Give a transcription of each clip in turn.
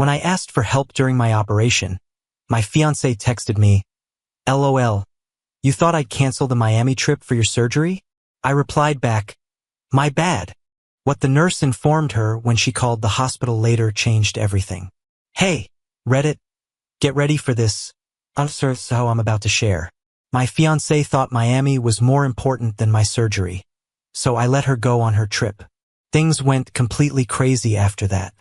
When I asked for help during my operation, my fiancé texted me, LOL, you thought I'd cancel the Miami trip for your surgery? I replied back, my bad. What the nurse informed her when she called the hospital later changed everything. Hey, Reddit, get ready for this. So I'm about to share. My fiancé thought Miami was more important than my surgery, so I let her go on her trip. Things went completely crazy after that.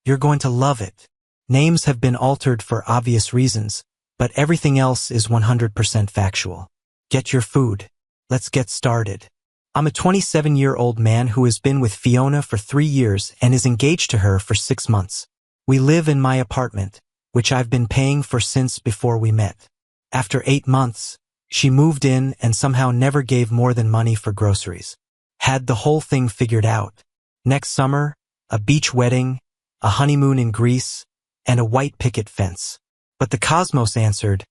You're going to love it. Names have been altered for obvious reasons, but everything else is 100% factual. Get your food. Let's get started. I'm a 27-year-old man who has been with Fiona for 3 years and is engaged to her for 6 months. We live in my apartment, which I've been paying for since before we met. After 8 months, she moved in and somehow never gave more than money for groceries. Had the whole thing figured out. Next summer, a beach wedding, a honeymoon in Greece, and a white picket fence. But the cosmos answered,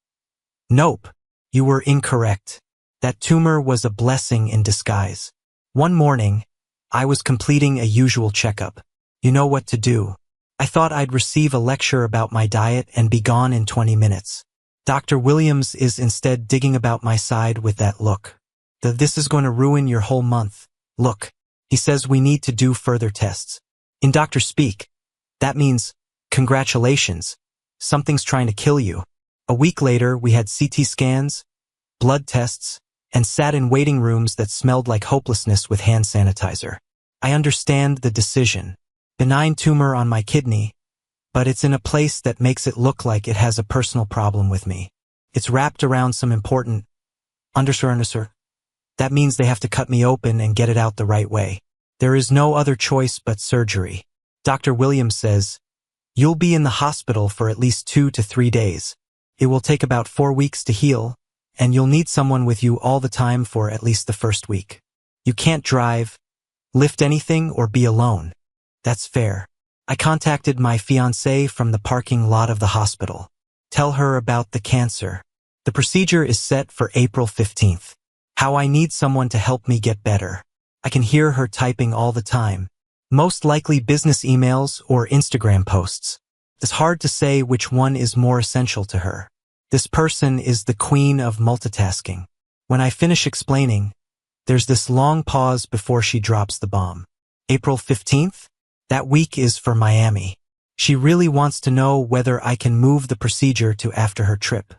nope, you were incorrect. That tumor was a blessing in disguise. One morning, I was completing a usual checkup. You know what to do. I thought I'd receive a lecture about my diet and be gone in 20 minutes. Dr. Williams is instead digging about my side with that look. This is going to ruin your whole month. Look, he says we need to do further tests. In doctor speak, that means, congratulations, something's trying to kill you. A week later, we had CT scans, blood tests, and sat in waiting rooms that smelled like hopelessness with hand sanitizer. I understand the decision. Benign tumor on my kidney, but it's in a place that makes it look like it has a personal problem with me. It's wrapped around some important underscore. That means they have to cut me open and get it out the right way. There is no other choice but surgery. Dr. Williams says, you'll be in the hospital for at least 2 to 3 days. It will take about 4 weeks to heal, and you'll need someone with you all the time for at least the first week. You can't drive, lift anything, or be alone. That's fair. I contacted my fiancée from the parking lot of the hospital. Tell her about the cancer. The procedure is set for April 15th. How I need someone to help me get better. I can hear her typing all the time. Most likely business emails or Instagram posts. It's hard to say which one is more essential to her. This person is the queen of multitasking. When I finish explaining, there's this long pause before she drops the bomb. April 15th? That week is for Miami. She really wants to know whether I can move the procedure to after her trip.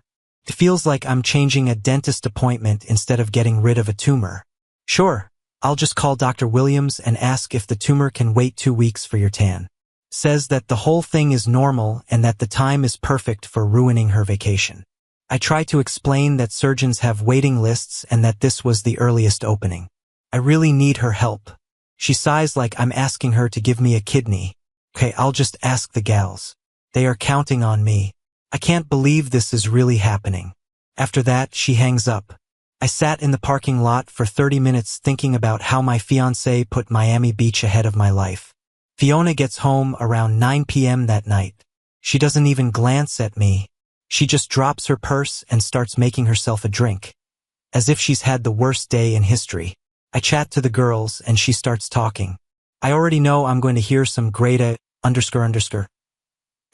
It feels like I'm changing a dentist appointment instead of getting rid of a tumor. Sure, I'll just call Dr. Williams and ask if the tumor can wait 2 weeks for your tan. Says that the whole thing is normal and that the time is perfect for ruining her vacation. I try to explain that surgeons have waiting lists and that this was the earliest opening. I really need her help. She sighs like I'm asking her to give me a kidney. Okay, I'll just ask the gals. They are counting on me. I can't believe this is really happening. After that, she hangs up. I sat in the parking lot for 30 minutes thinking about how my fiancé put Miami Beach ahead of my life. Fiona gets home around 9 p.m. that night. She doesn't even glance at me. She just drops her purse and starts making herself a drink. As if she's had the worst day in history. I chat to the girls and she starts talking. I already know I'm going to hear some great underscore.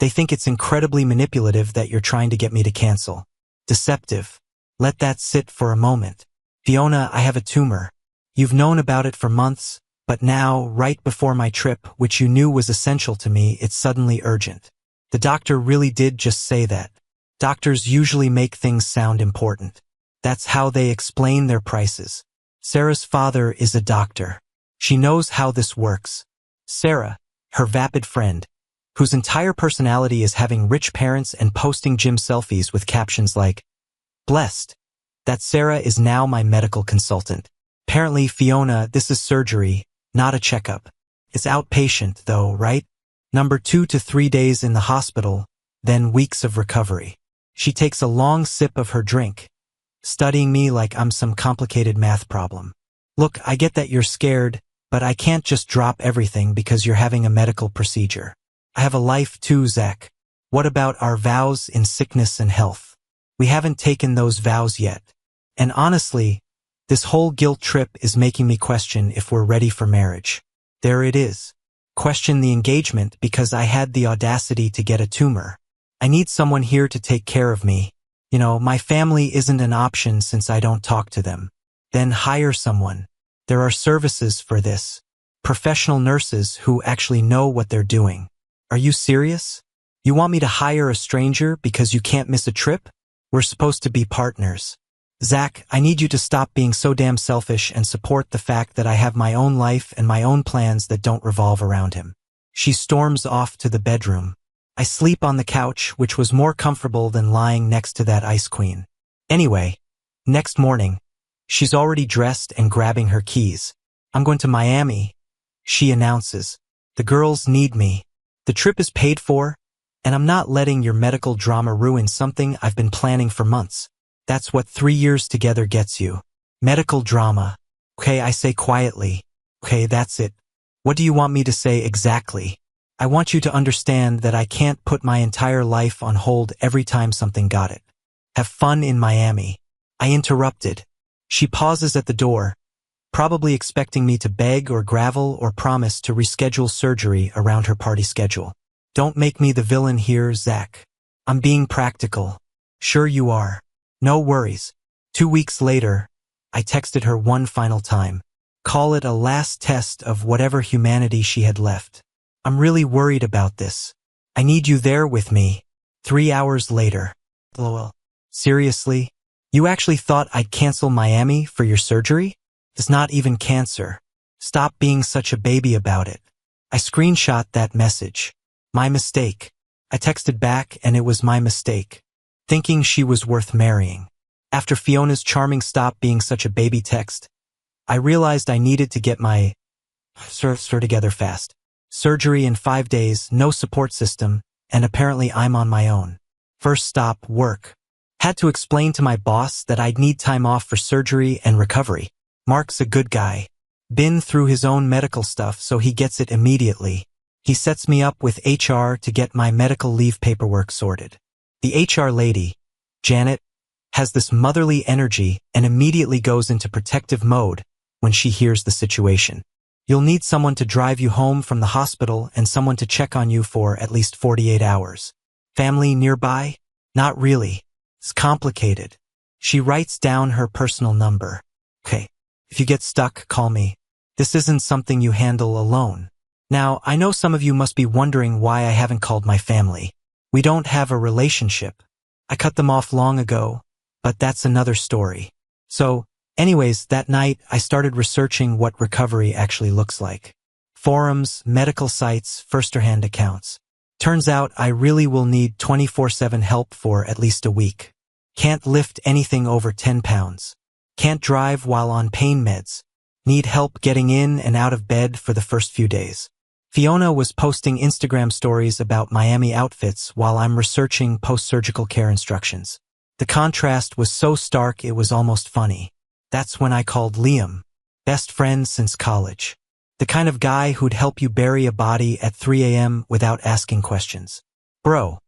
They think it's incredibly manipulative that you're trying to get me to cancel. Deceptive. Let that sit for a moment. Fiona, I have a tumor. You've known about it for months, but now, right before my trip, which you knew was essential to me, it's suddenly urgent. The doctor really did just say that. Doctors usually make things sound important. That's how they explain their prices. Sarah's father is a doctor. She knows how this works. Sarah, her vapid friend, whose entire personality is having rich parents and posting gym selfies with captions like, blessed. That Sarah is now my medical consultant. Apparently, Fiona, this is surgery, not a checkup. It's outpatient, though, right? Number 2 to 3 days in the hospital, then weeks of recovery. She takes a long sip of her drink, studying me like I'm some complicated math problem. Look, I get that you're scared, but I can't just drop everything because you're having a medical procedure. I have a life too, Zach. What about our vows in sickness and health? We haven't taken those vows yet. And honestly, this whole guilt trip is making me question if we're ready for marriage. There it is. question the engagement because I had the audacity to get a tumor. I need someone here to take care of me. You know, my family isn't an option since I don't talk to them. Then hire someone. There are services for this. Professional nurses who actually know what they're doing. Are you serious? You want me to hire a stranger because you can't miss a trip? We're supposed to be partners. Zach, I need you to stop being so damn selfish and support the fact that I have my own life and my own plans that don't revolve around him. She storms off to the bedroom. I sleep on the couch, which was more comfortable than lying next to that ice queen. Anyway, next morning, she's already dressed and grabbing her keys. I'm going to Miami, she announces. The girls need me. The trip is paid for, and I'm not letting your medical drama ruin something I've been planning for months. That's what 3 years together gets you. Medical drama. Okay, I say quietly. Okay, that's it. What do you want me to say exactly? I want you to understand that I can't put my entire life on hold every time something got it. Have fun in Miami. I interrupted. She pauses at the door, probably expecting me to beg or gravel or promise to reschedule surgery around her party schedule. Don't make me the villain here, Zach. I'm being practical. Sure you are. No worries. 2 weeks later, I texted her one final time. Call it a last test of whatever humanity she had left. I'm really worried about this. I need you there with me. 3 hours later. LOL. Seriously? You actually thought I'd cancel Miami for your surgery? It's not even cancer. Stop being such a baby about it. I screenshot that message. My mistake. I texted back and it was my mistake. Thinking she was worth marrying. After Fiona's charming stop being such a baby text, I realized I needed to get my together fast. Surgery in 5 days, no support system, and apparently I'm on my own. First stop, work. Had to explain to my boss that I'd need time off for surgery and recovery. Mark's a good guy. Been through his own medical stuff, so he gets it immediately. He sets me up with HR to get my medical leave paperwork sorted. The HR lady, Janet, has this motherly energy and immediately goes into protective mode when she hears the situation. You'll need someone to drive you home from the hospital and someone to check on you for at least 48 hours. Family nearby? Not really. It's complicated. She writes down her personal number. Okay, if you get stuck, call me. This isn't something you handle alone. Now, I know some of you must be wondering why I haven't called my family. We don't have a relationship. I cut them off long ago, but that's another story. So, anyways, that night I started researching what recovery actually looks like. Forums, medical sites, first-hand accounts. Turns out I really will need 24/7 help for at least a week. Can't lift anything over 10 pounds. Can't drive while on pain meds. Need help getting in and out of bed for the first few days. Fiona was posting Instagram stories about Miami outfits while I'm researching post-surgical care instructions. The contrast was so stark it was almost funny. That's when I called Liam, best friend since college. The kind of guy who'd help you bury a body at 3 a.m. without asking questions. Bro,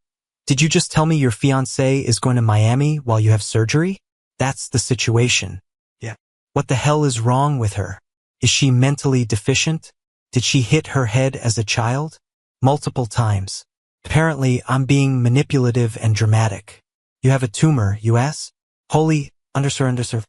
did you just tell me your fiancé is going to Miami while you have surgery? That's the situation. Yeah. What the hell is wrong with her? Is she mentally deficient? Did she hit her head as a child? Multiple times. Apparently, I'm being manipulative and dramatic. You have a tumor, US? Holy, undersir.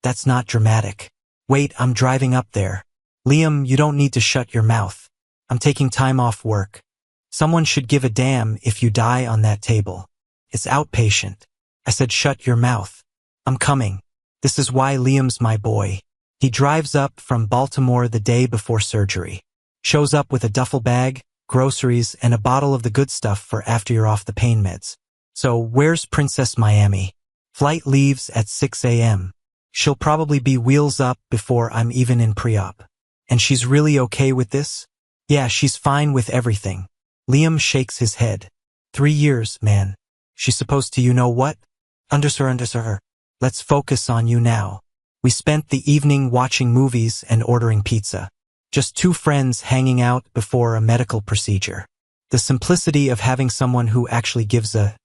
That's not dramatic. Wait, I'm driving up there. Liam, you don't need to shut your mouth. I'm taking time off work. Someone should give a damn if you die on that table. It's outpatient. I said shut your mouth. I'm coming. This is why Liam's my boy. He drives up from Baltimore the day before surgery. Shows up with a duffel bag, groceries, and a bottle of the good stuff for after you're off the pain meds. So where's Princess Miami? Flight leaves at 6 a.m. She'll probably be wheels up before I'm even in pre-op. And she's really okay with this? Yeah, she's fine with everything. Liam shakes his head. 3 years, man. She's supposed to you know what? Undersir. Let's focus on you now. We spent the evening watching movies and ordering pizza. Just 2 friends hanging out before a medical procedure. The simplicity of having someone who actually gives a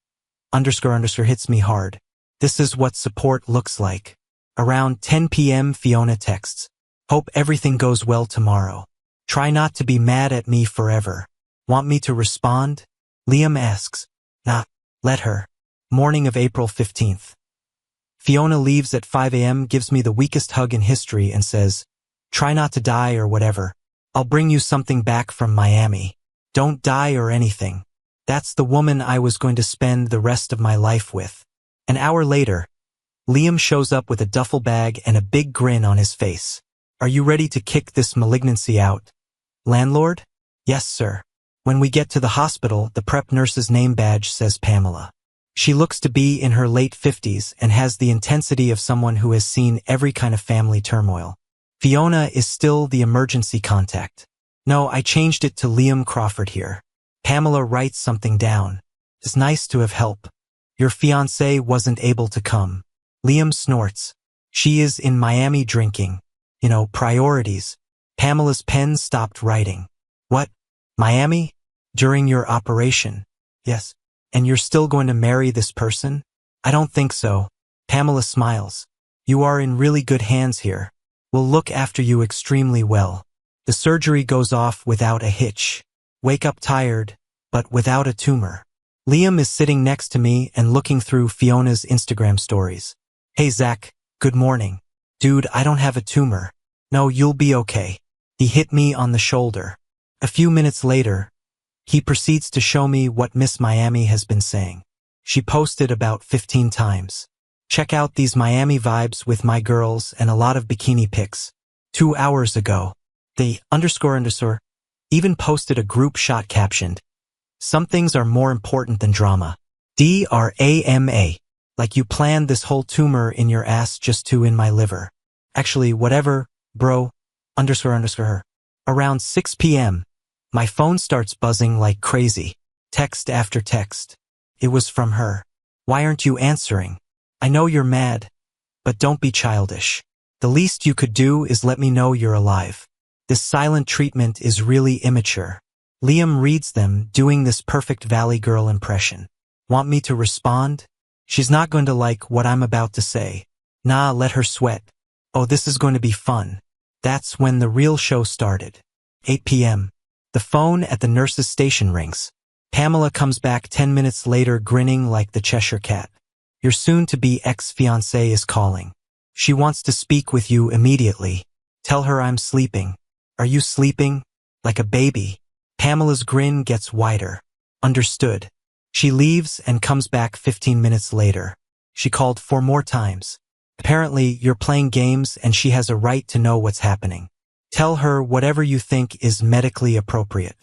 underscore hits me hard. This is what support looks like. Around 10 p.m. Fiona texts. Hope everything goes well tomorrow. Try not to be mad at me forever. Want me to respond? Liam asks. Nah, let her. Morning of April 15th. Fiona leaves at 5 a.m., gives me the weakest hug in history and says, try not to die or whatever. I'll bring you something back from Miami. Don't die or anything. That's the woman I was going to spend the rest of my life with. An hour later, Liam shows up with a duffel bag and a big grin on his face. Are you ready to kick this malignancy out? Landlord? Yes, sir. When we get to the hospital, the prep nurse's name badge says Pamela. She looks to be in her late 50s and has the intensity of someone who has seen every kind of family turmoil. Fiona is still the emergency contact. No, I changed it to Liam Crawford here. Pamela writes something down. It's nice to have help. Your fiancé wasn't able to come. Liam snorts. She is in Miami drinking. Priorities. Pamela's pen stopped writing. What? Miami? During your operation? Yes. And you're still going to marry this person? I don't think so. Pamela smiles. You are in really good hands here. We'll look after you extremely well. The surgery goes off without a hitch. Wake up tired, but without a tumor. Liam is sitting next to me and looking through Fiona's Instagram stories. Hey Zach, good morning. Dude, I don't have a tumor. No, you'll be okay. He hit me on the shoulder. A few minutes later, he proceeds to show me what Miss Miami has been saying. She posted about 15 times. Check out these Miami vibes with my girls and a lot of bikini pics. 2 hours ago, they __ even posted a group shot captioned, some things are more important than drama. DRAMA. Like you planned this whole tumor in your ass just to in my liver. Actually, whatever, bro, __ her. Around 6 p.m., my phone starts buzzing like crazy. Text after text. It was from her. Why aren't you answering? I know you're mad, but don't be childish. The least you could do is let me know you're alive. This silent treatment is really immature. Liam reads them, doing this perfect Valley Girl impression. Want me to respond? She's not going to like what I'm about to say. Nah, let her sweat. Oh, this is going to be fun. That's when the real show started. 8 p.m. The phone at the nurse's station rings. Pamela comes back 10 minutes later grinning like the Cheshire Cat. Your soon-to-be ex-fiancé is calling. She wants to speak with you immediately. Tell her I'm sleeping. Are you sleeping? Like a baby. Pamela's grin gets wider. Understood. She leaves and comes back 15 minutes later. She called 4 more times. Apparently, you're playing games and she has a right to know what's happening. Tell her whatever you think is medically appropriate.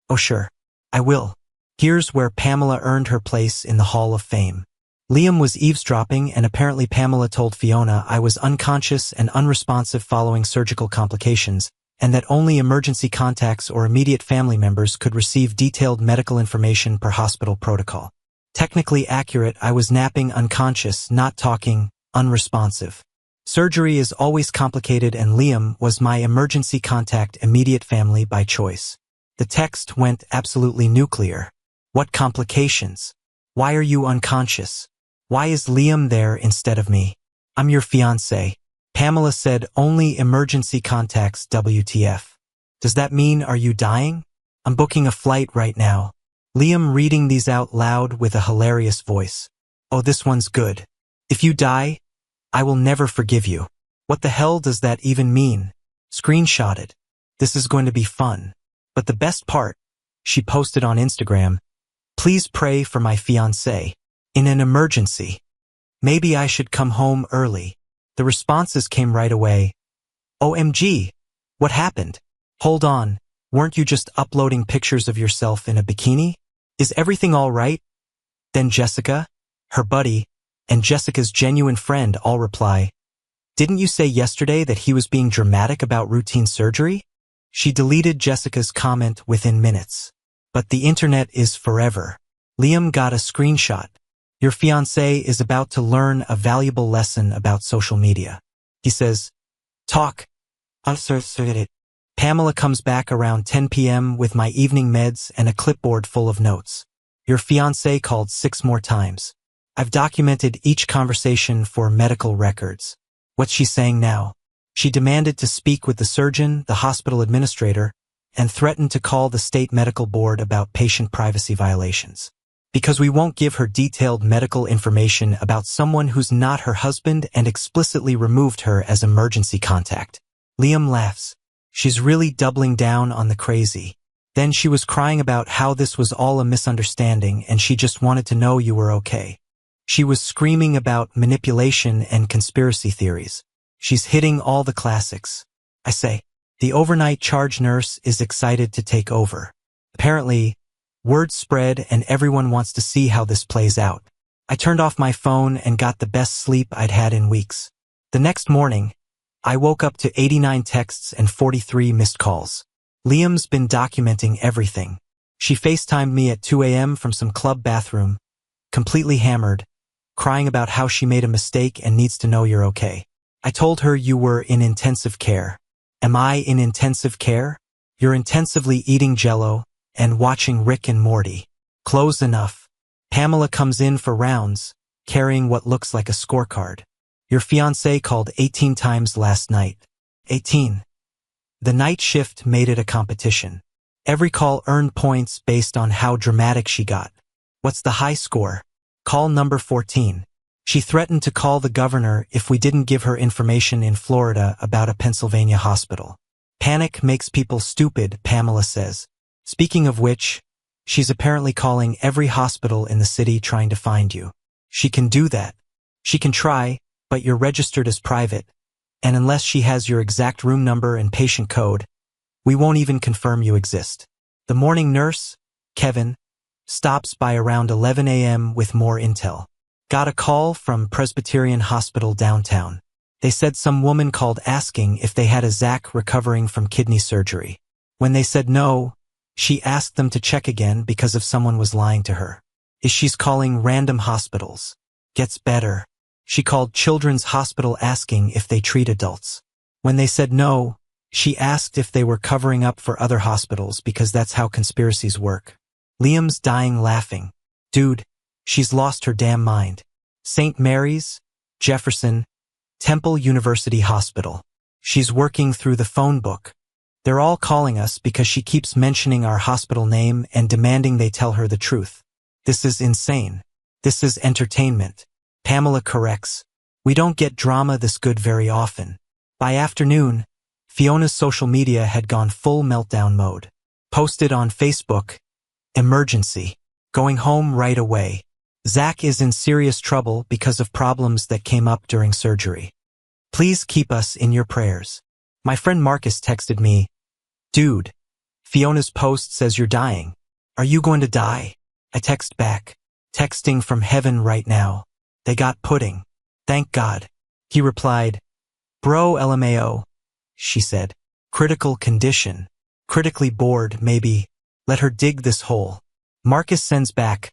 Oh sure, I will. Here's where Pamela earned her place in the Hall of Fame. Liam was eavesdropping and apparently Pamela told Fiona I was unconscious and unresponsive following surgical complications, and that only emergency contacts or immediate family members could receive detailed medical information per hospital protocol. Technically accurate, I was napping unconscious, not talking, unresponsive. Surgery is always complicated and Liam was my emergency contact immediate family by choice. The text went absolutely nuclear. What complications? Why are you unconscious? Why is Liam there instead of me? I'm your fiancé. Pamela said only emergency contacts WTF. Does that mean are you dying? I'm booking a flight right now. Liam reading these out loud with a hilarious voice. Oh, this one's good. If you die, I will never forgive you. What the hell does that even mean? Screenshotted. This is going to be fun. But the best part, she posted on Instagram, please pray for my fiancé. In an emergency. Maybe I should come home early. The responses came right away. OMG, what happened? Hold on, weren't you just uploading pictures of yourself in a bikini? Is everything all right? Then Jessica, her buddy, and Jessica's genuine friend all reply, didn't you say yesterday that he was being dramatic about routine surgery? She deleted Jessica's comment within minutes. But the internet is forever. Liam got a screenshot. Your fiancé is about to learn a valuable lesson about social media. He says, talk. Pamela comes back around 10 p.m. with my evening meds and a clipboard full of notes. Your fiancé called 6 more times. I've documented each conversation for medical records. What's she saying now? She demanded to speak with the surgeon, the hospital administrator, and threatened to call the state medical board about patient privacy violations. Because we won't give her detailed medical information about someone who's not her husband and explicitly removed her as emergency contact. Liam laughs. She's really doubling down on the crazy. Then she was crying about how this was all a misunderstanding and she just wanted to know you were okay. She was screaming about manipulation and conspiracy theories. She's hitting all the classics. I say, the overnight charge nurse is excited to take over. Apparently, word spread and everyone wants to see how this plays out. I turned off my phone and got the best sleep I'd had in weeks. The next morning, I woke up to 89 texts and 43 missed calls. Liam's been documenting everything. She FaceTimed me at 2 a.m. from some club bathroom, completely hammered, crying about how she made a mistake and needs to know you're okay. I told her you were in intensive care. Am I in intensive care? You're intensively eating Jell-O and watching Rick and Morty. Close enough. Pamela comes in for rounds, carrying what looks like a scorecard. Your fiancé called 18 times last night. 18. The night shift made it a competition. Every call earned points based on how dramatic she got. What's the high score? Call number 14. She threatened to call the governor if we didn't give her information in Florida about a Pennsylvania hospital. Panic makes people stupid, Pamela says. Speaking of which, she's apparently calling every hospital in the city trying to find you. She can do that. She can try, but you're registered as private, and unless she has your exact room number and patient code, we won't even confirm you exist. The morning nurse, Kevin, stops by around 11 a.m. with more intel. Got a call from Presbyterian Hospital downtown. They said some woman called asking if they had a Zach recovering from kidney surgery. When they said no, she asked them to check again because if someone was lying to her. She's calling random hospitals. Gets better. She called Children's Hospital asking if they treat adults. When they said no, she asked if they were covering up for other hospitals because that's how conspiracies work. Liam's dying laughing. Dude, she's lost her damn mind. St. Mary's, Jefferson, Temple University Hospital. She's working through the phone book. They're all calling us because she keeps mentioning our hospital name and demanding they tell her the truth. This is insane. This is entertainment. Pamela corrects. We don't get drama this good very often. By afternoon, Fiona's social media had gone full meltdown mode. Posted on Facebook, emergency. Going home right away. Zach is in serious trouble because of problems that came up during surgery. Please keep us in your prayers. My friend Marcus texted me, dude, Fiona's post says you're dying. Are you going to die? I text back, texting from heaven right now. They got pudding. Thank God. He replied, bro LMAO. She said, critical condition. Critically bored, maybe. Let her dig this hole. Marcus sends back,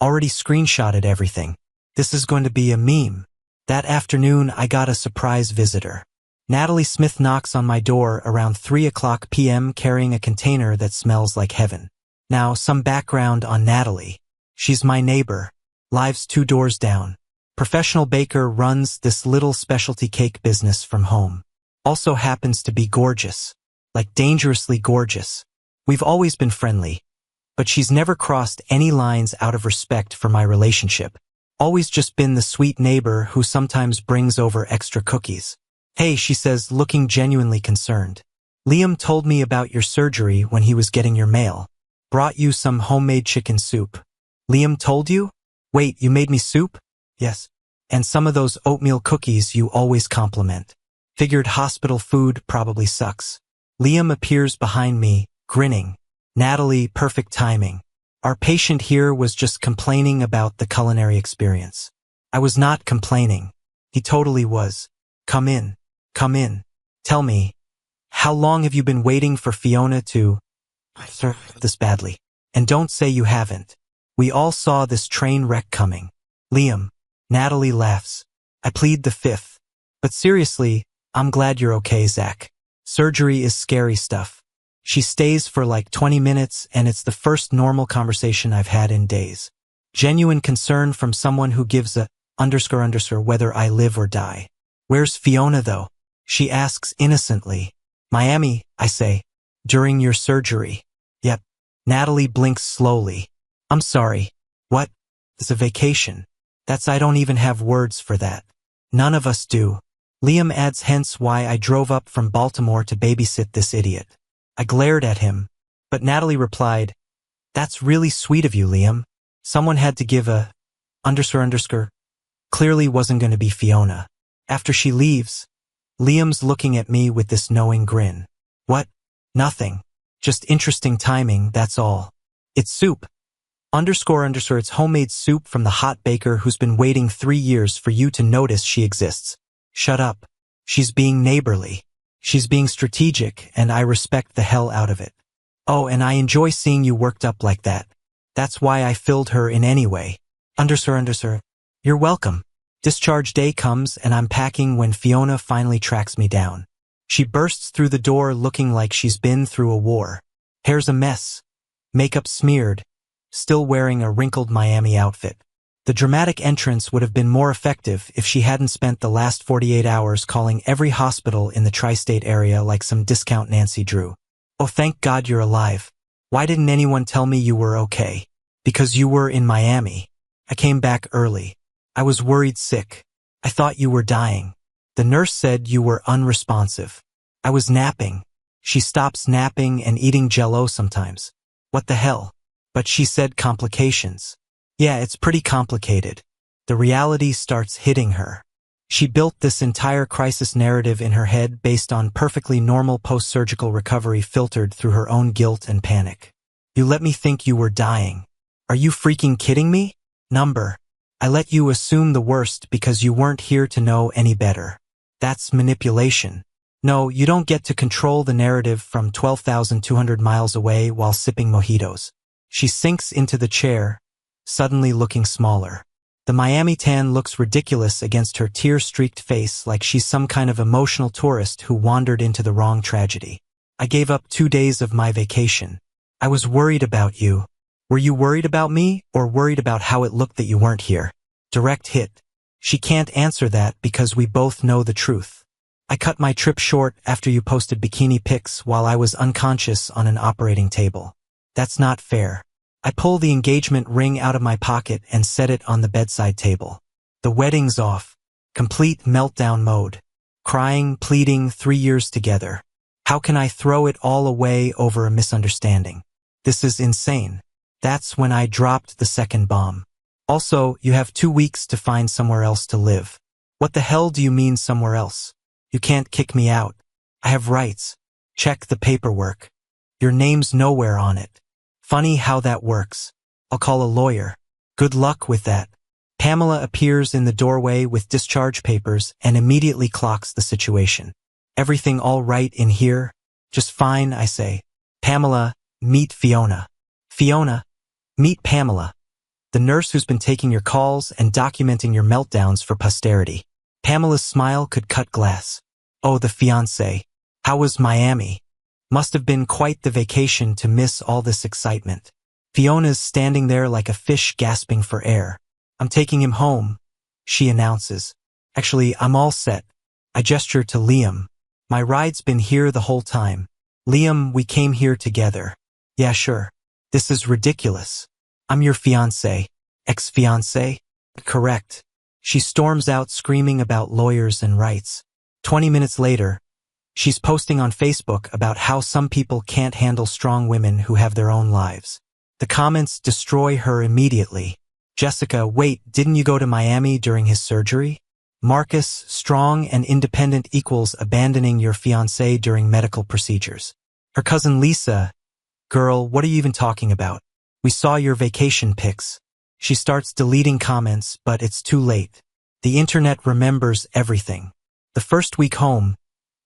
already screenshotted everything. This is going to be a meme. That afternoon, I got a surprise visitor. Natalie Smith knocks on my door around 3:00 p.m. carrying a container that smells like heaven. Now, some background on Natalie. She's my neighbor. Lives 2 doors down. Professional baker, runs this little specialty cake business from home. Also happens to be gorgeous. Like dangerously gorgeous. We've always been friendly. But she's never crossed any lines out of respect for my relationship. Always just been the sweet neighbor who sometimes brings over extra cookies. Hey, she says, looking genuinely concerned. Liam told me about your surgery when he was getting your mail. Brought you some homemade chicken soup. Liam told you? Wait, you made me soup? Yes. And some of those oatmeal cookies you always compliment. Figured hospital food probably sucks. Liam appears behind me, grinning. Natalie, perfect timing. Our patient here was just complaining about the culinary experience. I was not complaining. He totally was. Come in. Come in. Tell me, how long have you been waiting for Fiona to serve this badly? And don't say you haven't. We all saw this train wreck coming. Liam. Natalie laughs. I plead the fifth. But seriously, I'm glad you're okay, Zach. Surgery is scary stuff. She stays for like 20 minutes and it's the first normal conversation I've had in days. Genuine concern from someone who gives a _ whether I live or die. Where's Fiona though? She asks innocently. Miami, I say. During your surgery. Yep. Natalie blinks slowly. I'm sorry. What? It's a vacation. I don't even have words for that. None of us do. Liam adds, hence why I drove up from Baltimore to babysit this idiot. I glared at him, but Natalie replied, that's really sweet of you, Liam. Someone had to give a underscore. Clearly wasn't going to be Fiona. After she leaves, Liam's looking at me with this knowing grin. What? Nothing. Just interesting timing, that's all. It's soup. Underscore. It's homemade soup from the hot baker who's been waiting 3 years for you to notice she exists. Shut up. She's being neighborly. She's being strategic, and I respect the hell out of it. Oh, and I enjoy seeing you worked up like that. That's why I filled her in anyway. Underscore. You're welcome. Discharge day comes and I'm packing when Fiona finally tracks me down. She bursts through the door looking like she's been through a war. Hair's a mess. Makeup smeared. Still wearing a wrinkled Miami outfit. The dramatic entrance would have been more effective if she hadn't spent the last 48 hours calling every hospital in the tri-state area like some discount Nancy Drew. Oh, thank God you're alive. Why didn't anyone tell me you were okay? Because you were in Miami. I came back early. I was worried sick. I thought you were dying. The nurse said you were unresponsive. I was napping. She stops napping and eating Jell-O sometimes. What the hell? But she said complications. Yeah, it's pretty complicated. The reality starts hitting her. She built this entire crisis narrative in her head based on perfectly normal post-surgical recovery filtered through her own guilt and panic. You let me think you were dying. Are you freaking kidding me? I let you assume the worst because you weren't here to know any better. That's manipulation. No, you don't get to control the narrative from 12,200 miles away while sipping mojitos. She sinks into the chair, suddenly looking smaller. The Miami tan looks ridiculous against her tear-streaked face like she's some kind of emotional tourist who wandered into the wrong tragedy. I gave up 2 days of my vacation. I was worried about you. Were you worried about me or worried about how it looked that you weren't here? Direct hit. She can't answer that because we both know the truth. I cut my trip short after you posted bikini pics while I was unconscious on an operating table. That's not fair. I pull the engagement ring out of my pocket and set it on the bedside table. The wedding's off. Complete meltdown mode. Crying, pleading, 3 years together. How can I throw it all away over a misunderstanding? This is insane. That's when I dropped the second bomb. Also, you have 2 weeks to find somewhere else to live. What the hell do you mean somewhere else? You can't kick me out. I have rights. Check the paperwork. Your name's nowhere on it. Funny how that works. I'll call a lawyer. Good luck with that. Pamela appears in the doorway with discharge papers and immediately clocks the situation. Everything all right in here? Just fine, I say. Pamela, meet Fiona. Fiona, meet Pamela. The nurse who's been taking your calls and documenting your meltdowns for posterity. Pamela's smile could cut glass. Oh, the fiancé. How was Miami? Must have been quite the vacation to miss all this excitement. Fiona's standing there like a fish gasping for air. I'm taking him home, she announces. Actually, I'm all set. I gesture to Liam. My ride's been here the whole time. Liam, we came here together. Yeah, sure. This is ridiculous. I'm your fiancé. Ex-fiancé? Correct. She storms out screaming about lawyers and rights. 20 minutes later, she's posting on Facebook about how some people can't handle strong women who have their own lives. The comments destroy her immediately. Jessica, wait, didn't you go to Miami during his surgery? Marcus, strong and independent equals abandoning your fiancé during medical procedures. Her cousin Lisa, girl, what are you even talking about? We saw your vacation pics. She starts deleting comments, but it's too late. The internet remembers everything. The first week home,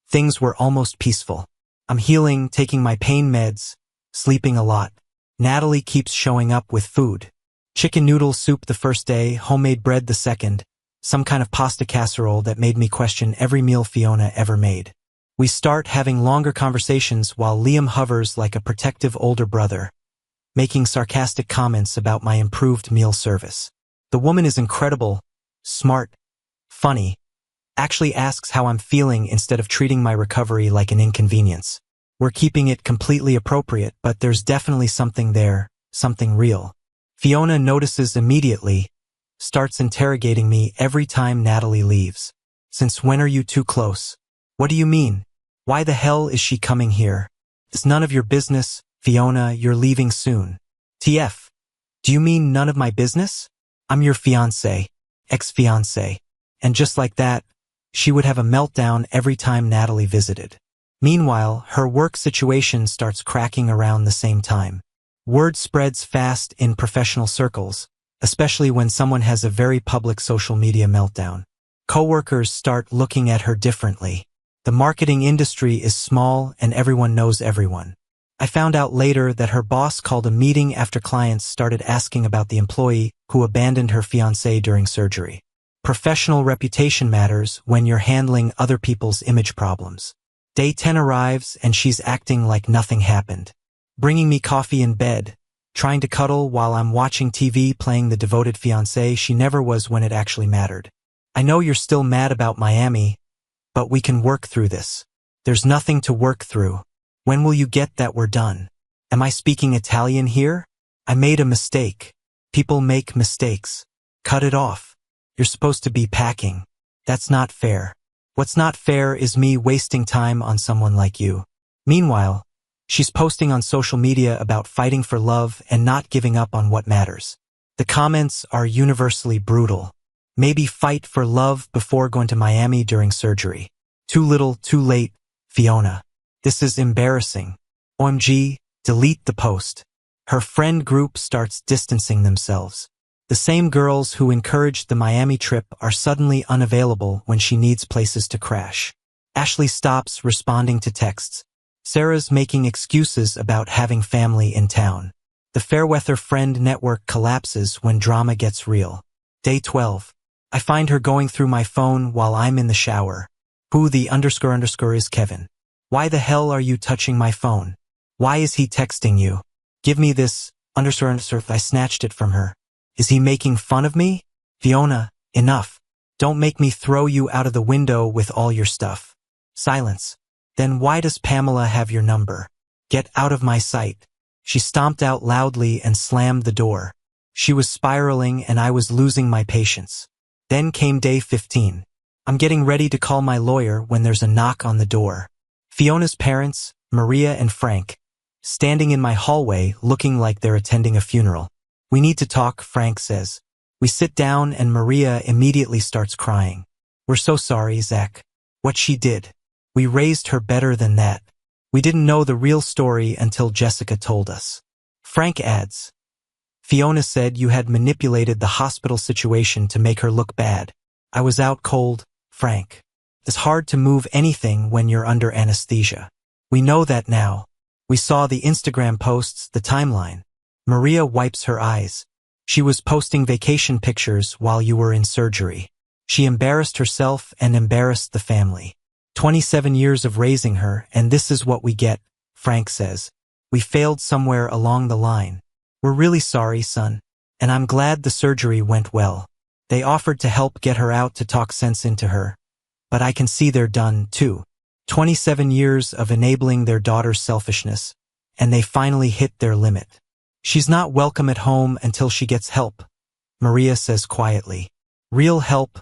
things were almost peaceful. I'm healing, taking my pain meds, sleeping a lot. Natalie keeps showing up with food. Chicken noodle soup the first day, homemade bread the second, some kind of pasta casserole that made me question every meal Fiona ever made. We start having longer conversations while Liam hovers like a protective older brother, making sarcastic comments about my improved meal service. The woman is incredible, smart, funny, actually asks how I'm feeling instead of treating my recovery like an inconvenience. We're keeping it completely appropriate, but there's definitely something there, something real. Fiona notices immediately, starts interrogating me every time Natalie leaves. Since when are you too close? What do you mean? Why the hell is she coming here? It's none of your business, Fiona, you're leaving soon. TF. Do you mean none of my business? I'm your fiancé, ex-fiancé. And just like that, she would have a meltdown every time Natalie visited. Meanwhile, her work situation starts cracking around the same time. Word spreads fast in professional circles, especially when someone has a very public social media meltdown. Coworkers start looking at her differently. The marketing industry is small and everyone knows everyone. I found out later that her boss called a meeting after clients started asking about the employee who abandoned her fiancé during surgery. Professional reputation matters when you're handling other people's image problems. Day 10 arrives and she's acting like nothing happened. Bringing me coffee in bed, trying to cuddle while I'm watching TV playing the devoted fiancé she never was when it actually mattered. I know you're still mad about Miami, but we can work through this. There's nothing to work through. When will you get that we're done? Am I speaking Italian here? I made a mistake. People make mistakes. Cut it off. You're supposed to be packing. That's not fair. What's not fair is me wasting time on someone like you. Meanwhile, she's posting on social media about fighting for love and not giving up on what matters. The comments are universally brutal. Maybe fight for love before going to Miami during surgery. Too little, too late, Fiona. This is embarrassing. OMG, delete the post. Her friend group starts distancing themselves. The same girls who encouraged the Miami trip are suddenly unavailable when she needs places to crash. Ashley stops responding to texts. Sarah's making excuses about having family in town. The Fairweather friend network collapses when drama gets real. Day 12. I find her going through my phone while I'm in the shower. Who the __ is Kevin? Why the hell are you touching my phone? Why is he texting you? Give me this __ I snatched it from her. Is he making fun of me? Fiona, enough. Don't make me throw you out of the window with all your stuff. Silence. Then why does Pamela have your number? Get out of my sight. She stomped out loudly and slammed the door. She was spiraling and I was losing my patience. Then came day 15. I'm getting ready to call my lawyer when there's a knock on the door. Fiona's parents, Maria and Frank, standing in my hallway looking like they're attending a funeral. We need to talk, Frank says. We sit down and Maria immediately starts crying. We're so sorry, Zach. What she did. We raised her better than that. We didn't know the real story until Jessica told us. Frank adds, Fiona said you had manipulated the hospital situation to make her look bad. I was out cold, Frank. It's hard to move anything when you're under anesthesia. We know that now. We saw the Instagram posts, the timeline. Maria wipes her eyes. She was posting vacation pictures while you were in surgery. She embarrassed herself and embarrassed the family. 27 years of raising her, and this is what we get, Frank says. We failed somewhere along the line. We're really sorry, son. And I'm glad the surgery went well. They offered to help get her out to talk sense into her. But I can see they're done, too. 27 years of enabling their daughter's selfishness, and they finally hit their limit. She's not welcome at home until she gets help, Maria says quietly. Real help,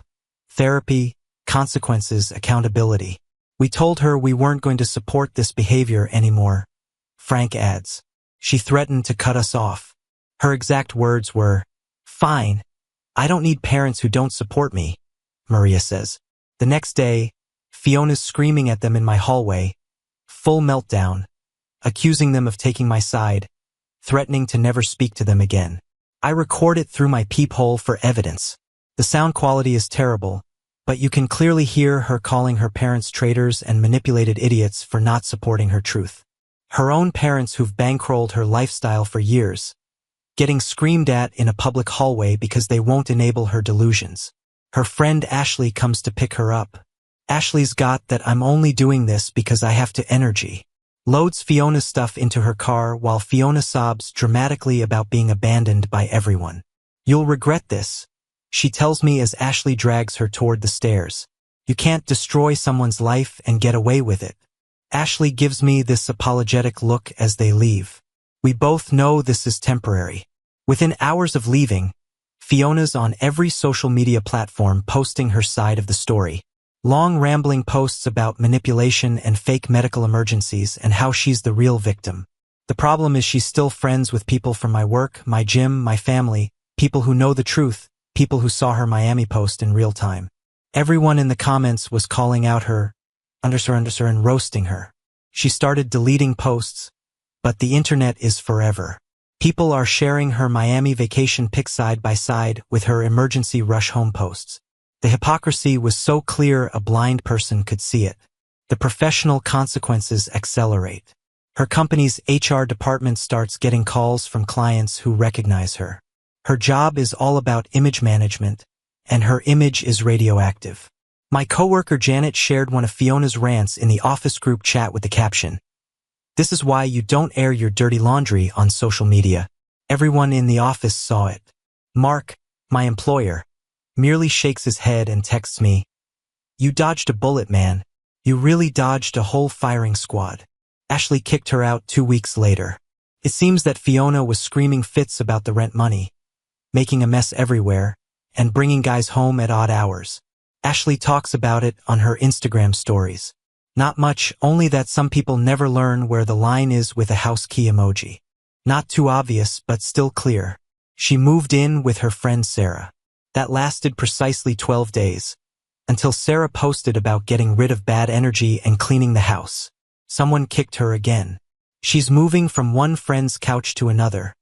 therapy, consequences, accountability. We told her we weren't going to support this behavior anymore, Frank adds. She threatened to cut us off. Her exact words were, Fine. I don't need parents who don't support me, Maria says. The next day, Fiona's screaming at them in my hallway, full meltdown, accusing them of taking my side, threatening to never speak to them again. I record it through my peephole for evidence. The sound quality is terrible, but you can clearly hear her calling her parents traitors and manipulated idiots for not supporting her truth. Her own parents who've bankrolled her lifestyle for years, getting screamed at in a public hallway because they won't enable her delusions. Her friend Ashley comes to pick her up. Ashley's got that I'm only doing this because I have to energy. Loads Fiona's stuff into her car while Fiona sobs dramatically about being abandoned by everyone. You'll regret this, she tells me as Ashley drags her toward the stairs. You can't destroy someone's life and get away with it. Ashley gives me this apologetic look as they leave. We both know this is temporary. Within hours of leaving, Fiona's on every social media platform posting her side of the story. Long rambling posts about manipulation and fake medical emergencies and how she's the real victim. The problem is she's still friends with people from my work, my gym, my family, people who know the truth, people who saw her Miami post in real time. Everyone in the comments was calling out her, and roasting her. She started deleting posts, but the internet is forever. People are sharing her Miami vacation pics side by side with her emergency rush home posts. The hypocrisy was so clear a blind person could see it. The professional consequences accelerate. Her company's HR department starts getting calls from clients who recognize her. Her job is all about image management, and her image is radioactive. My coworker Janet shared one of Fiona's rants in the office group chat with the caption, "This is why you don't air your dirty laundry on social media." Everyone in the office saw it. Mark, my employer, merely shakes his head and texts me, "You dodged a bullet, man. You really dodged a whole firing squad." Ashley kicked her out 2 weeks later. It seems that Fiona was screaming fits about the rent money, making a mess everywhere, and bringing guys home at odd hours. Ashley talks about it on her Instagram stories. Not much, only that some people never learn where the line is with a house key emoji. Not too obvious, but still clear. She moved in with her friend Sarah. That lasted precisely 12 days, until Sarah posted about getting rid of bad energy and cleaning the house. Someone kicked her again. She's moving from one friend's couch to another,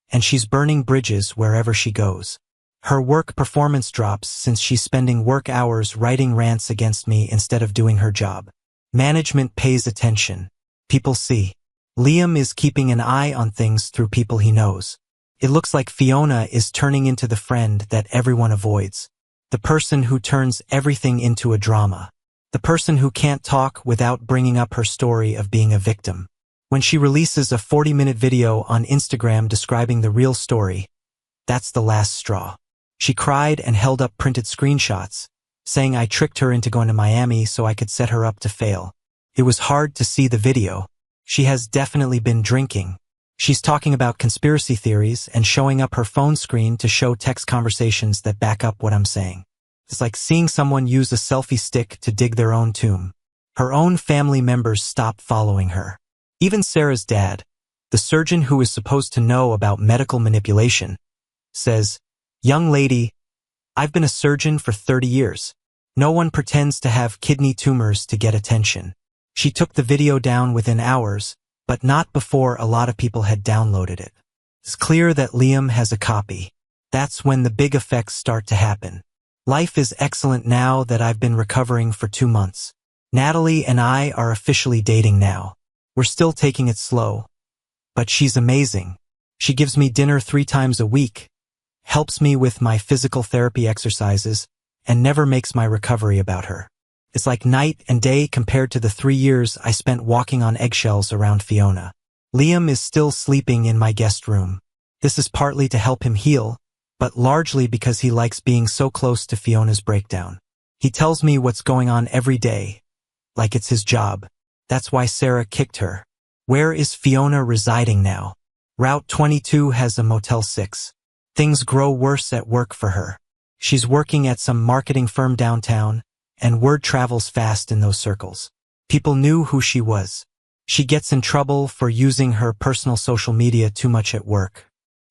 and she's burning bridges wherever she goes. Her work performance drops since she's spending work hours writing rants against me instead of doing her job. Management pays attention. People see. Liam is keeping an eye on things through people he knows. It looks like Fiona is turning into the friend that everyone avoids. The person who turns everything into a drama. The person who can't talk without bringing up her story of being a victim. When she releases a 40-minute video on Instagram describing the real story, that's the last straw. She cried and held up printed screenshots, saying I tricked her into going to Miami so I could set her up to fail. It was hard to see the video. She has definitely been drinking. She's talking about conspiracy theories and showing up her phone screen to show text conversations that back up what I'm saying. It's like seeing someone use a selfie stick to dig their own tomb. Her own family members stop following her. Even Sarah's dad, the surgeon who is supposed to know about medical manipulation, says, "Young lady, I've been a surgeon for 30 years. No one pretends to have kidney tumors to get attention." She took the video down within hours, but not before a lot of people had downloaded it. It's clear that Liam has a copy. That's when the big effects start to happen. Life is excellent now that I've been recovering for 2 months. Natalie and I are officially dating now. We're still taking it slow, but she's amazing. She gives me dinner 3 times a week, helps me with my physical therapy exercises, and never makes my recovery about her. It's like night and day compared to the 3 years I spent walking on eggshells around Fiona. Liam is still sleeping in my guest room. This is partly to help him heal, but largely because he likes being so close to Fiona's breakdown. He tells me what's going on every day, like it's his job. That's why Sarah kicked her. Where is Fiona residing now? Route 22 has a Motel 6. Things grow worse at work for her. She's working at some marketing firm downtown, and word travels fast in those circles. People knew who she was. She gets in trouble for using her personal social media too much at work.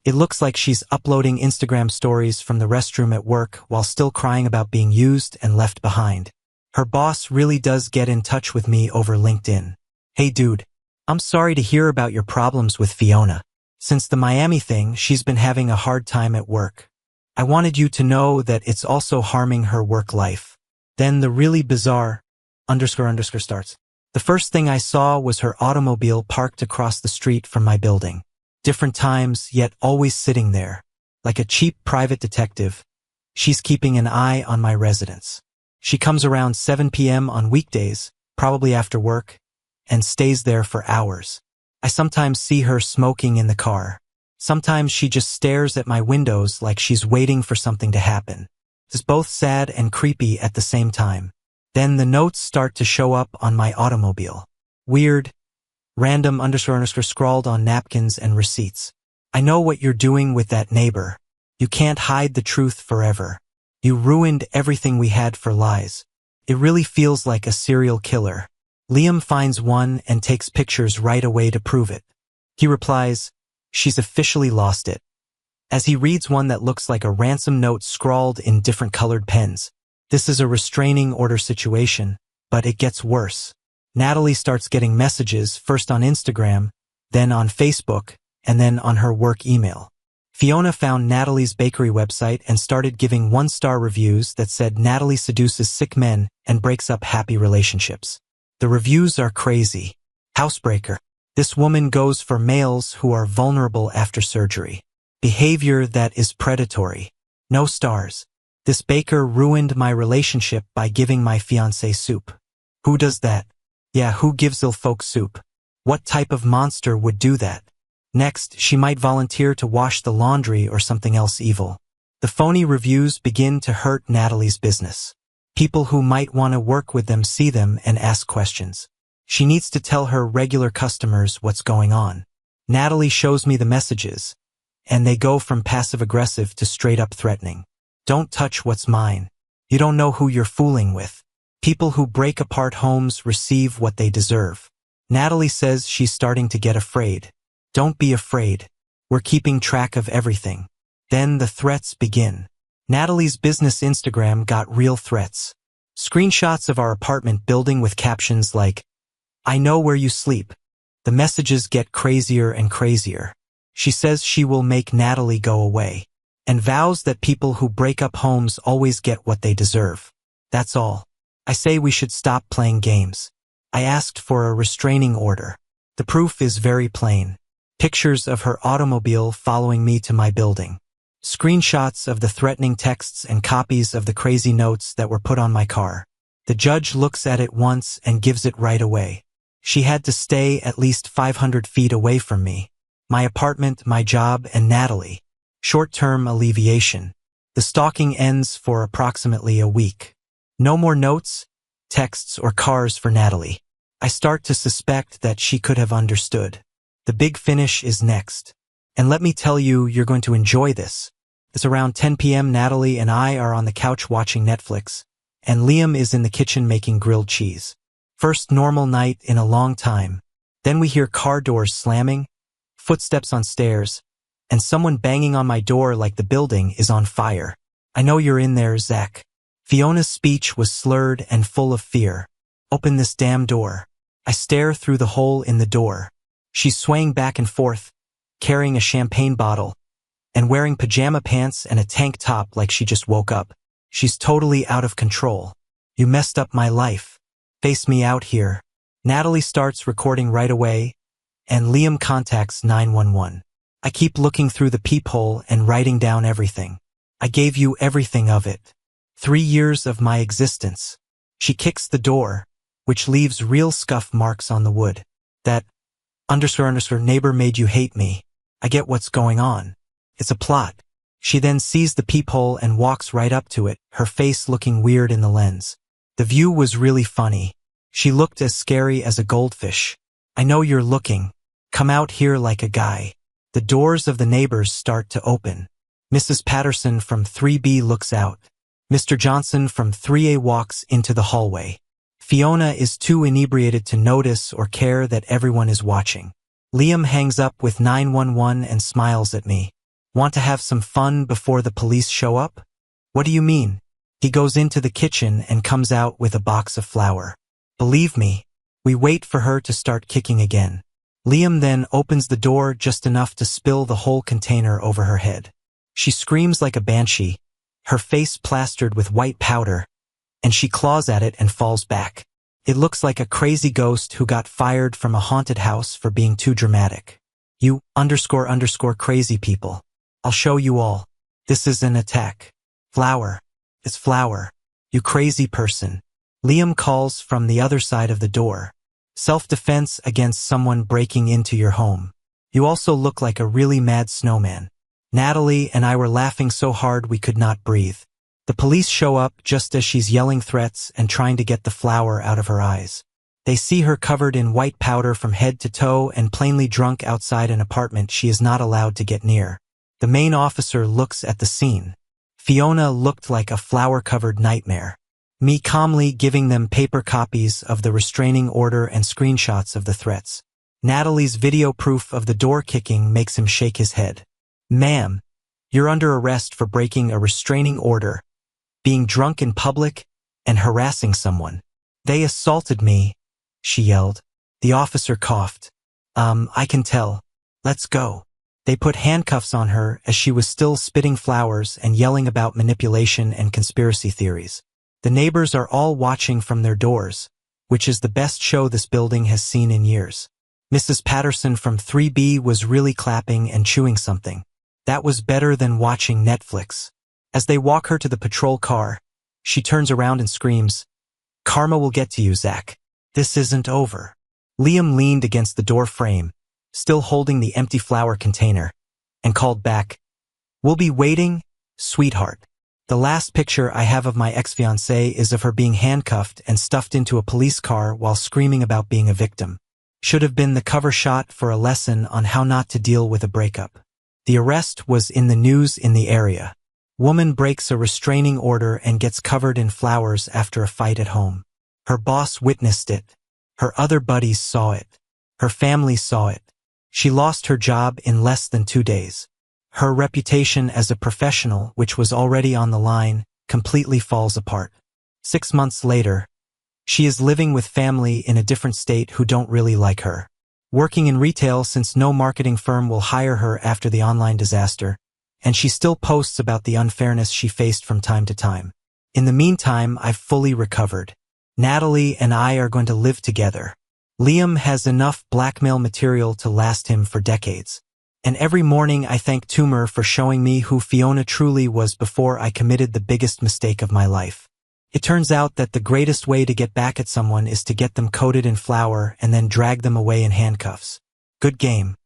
It looks like she's uploading Instagram stories from the restroom at work while still crying about being used and left behind. Her boss really does get in touch with me over LinkedIn. "Hey dude, I'm sorry to hear about your problems with Fiona. Since the Miami thing, she's been having a hard time at work. I wanted you to know that it's also harming her work life." Then the really bizarre __ starts. The first thing I saw was her automobile parked across the street from my building. Different times, yet always sitting there. Like a cheap private detective, she's keeping an eye on my residence. She comes around 7 p.m. on weekdays, probably after work, and stays there for hours. I sometimes see her smoking in the car. Sometimes she just stares at my windows like she's waiting for something to happen. It's both sad and creepy at the same time. Then the notes start to show up on my automobile. Weird, random __ scrawled on napkins and receipts. I know what you're doing with that neighbor. You can't hide the truth forever. You ruined everything we had for lies. It really feels like a serial killer. Liam finds one and takes pictures right away to prove it. He replies, she's officially lost it. As he reads one that looks like a ransom note scrawled in different colored pens. This is a restraining order situation, but it gets worse. Natalie starts getting messages first on Instagram, then on Facebook, and then on her work email. Fiona found Natalie's bakery website and started giving 1-star reviews that said Natalie seduces sick men and breaks up happy relationships. The reviews are crazy. Housebreaker. This woman goes for males who are vulnerable after surgery. Behavior that is predatory. No stars. This baker ruined my relationship by giving my fiancé soup. Who does that? Yeah, who gives ill folk soup? What type of monster would do that? Next, she might volunteer to wash the laundry or something else evil. The phony reviews begin to hurt Natalie's business. People who might want to work with them see them and ask questions. She needs to tell her regular customers what's going on. Natalie shows me the messages, and they go from passive-aggressive to straight-up threatening. Don't touch what's mine. You don't know who you're fooling with. People who break apart homes receive what they deserve. Natalie says she's starting to get afraid. Don't be afraid. We're keeping track of everything. Then the threats begin. Natalie's business Instagram got real threats. Screenshots of our apartment building with captions like, I know where you sleep. The messages get crazier and crazier. She says she will make Natalie go away, and vows that people who break up homes always get what they deserve. That's all. I say we should stop playing games. I asked for a restraining order. The proof is very plain. Pictures of her automobile following me to my building. Screenshots of the threatening texts and copies of the crazy notes that were put on my car. The judge looks at it once and gives it right away. She had to stay at least 500 feet away from me. My apartment, my job, and Natalie. Short-term alleviation. The stalking ends for approximately a week. No more notes, texts, or cars for Natalie. I start to suspect that she could have understood. The big finish is next. And let me tell you, you're going to enjoy this. It's around 10 p.m. Natalie and I are on the couch watching Netflix, and Liam is in the kitchen making grilled cheese. First normal night in a long time. Then we hear car doors slamming, footsteps on stairs, and someone banging on my door like the building is on fire. I know you're in there, Zach. Fiona's speech was slurred and full of fear. Open this damn door. I stare through the hole in the door. She's swaying back and forth, carrying a champagne bottle, and wearing pajama pants and a tank top like she just woke up. She's totally out of control. You messed up my life. Face me out here. Natalie starts recording right away, and Liam contacts 911. I keep looking through the peephole and writing down everything. I gave you everything of it. 3 years of my existence. She kicks the door, which leaves real scuff marks on the wood. That __ neighbor made you hate me. I get what's going on. It's a plot. She then sees the peephole and walks right up to it, her face looking weird in the lens. The view was really funny. She looked as scary as a goldfish. I know you're looking. Come out here like a guy. The doors of the neighbors start to open. Mrs. Patterson from 3B looks out. Mr. Johnson from 3A walks into the hallway. Fiona is too inebriated to notice or care that everyone is watching. Liam hangs up with 911 and smiles at me. Want to have some fun before the police show up? What do you mean? He goes into the kitchen and comes out with a box of flour. Believe me, we wait for her to start kicking again. Liam then opens the door just enough to spill the whole container over her head. She screams like a banshee, her face plastered with white powder, and she claws at it and falls back. It looks like a crazy ghost who got fired from a haunted house for being too dramatic. You __ crazy people. I'll show you all. This is an attack. Flour. It's flour. You crazy person. Liam calls from the other side of the door. Self-defense against someone breaking into your home. You also look like a really mad snowman. Natalie and I were laughing so hard we could not breathe. The police show up just as she's yelling threats and trying to get the flour out of her eyes. They see her covered in white powder from head to toe and plainly drunk outside an apartment she is not allowed to get near. The main officer looks at the scene. Fiona looked like a flower-covered nightmare. Me calmly giving them paper copies of the restraining order and screenshots of the threats. Natalie's video proof of the door kicking makes him shake his head. "Ma'am, you're under arrest for breaking a restraining order, being drunk in public, and harassing someone." "They assaulted me," she yelled. The officer coughed. I can tell. Let's go." They put handcuffs on her as she was still spitting flowers and yelling about manipulation and conspiracy theories. The neighbors are all watching from their doors, which is the best show this building has seen in years. Mrs. Patterson from 3B was really clapping and chewing something. That was better than watching Netflix. As they walk her to the patrol car, she turns around and screams, "Karma will get to you, Zach. This isn't over." Liam leaned against the door frame, still holding the empty flower container, and called back, "We'll be waiting, sweetheart." The last picture I have of my ex-fiancée is of her being handcuffed and stuffed into a police car while screaming about being a victim. Should have been the cover shot for a lesson on how not to deal with a breakup. The arrest was in the news in the area. Woman breaks a restraining order and gets covered in flowers after a fight at home. Her boss witnessed it. Her other buddies saw it. Her family saw it. She lost her job in less than 2 days. Her reputation as a professional, which was already on the line, completely falls apart. 6 months later, she is living with family in a different state who don't really like her. Working in retail since no marketing firm will hire her after the online disaster, and she still posts about the unfairness she faced from time to time. In the meantime, I've fully recovered. Natalie and I are going to live together. Liam has enough blackmail material to last him for decades. And every morning I thank Toomer for showing me who Fiona truly was before I committed the biggest mistake of my life. It turns out that the greatest way to get back at someone is to get them coated in flour and then drag them away in handcuffs. Good game.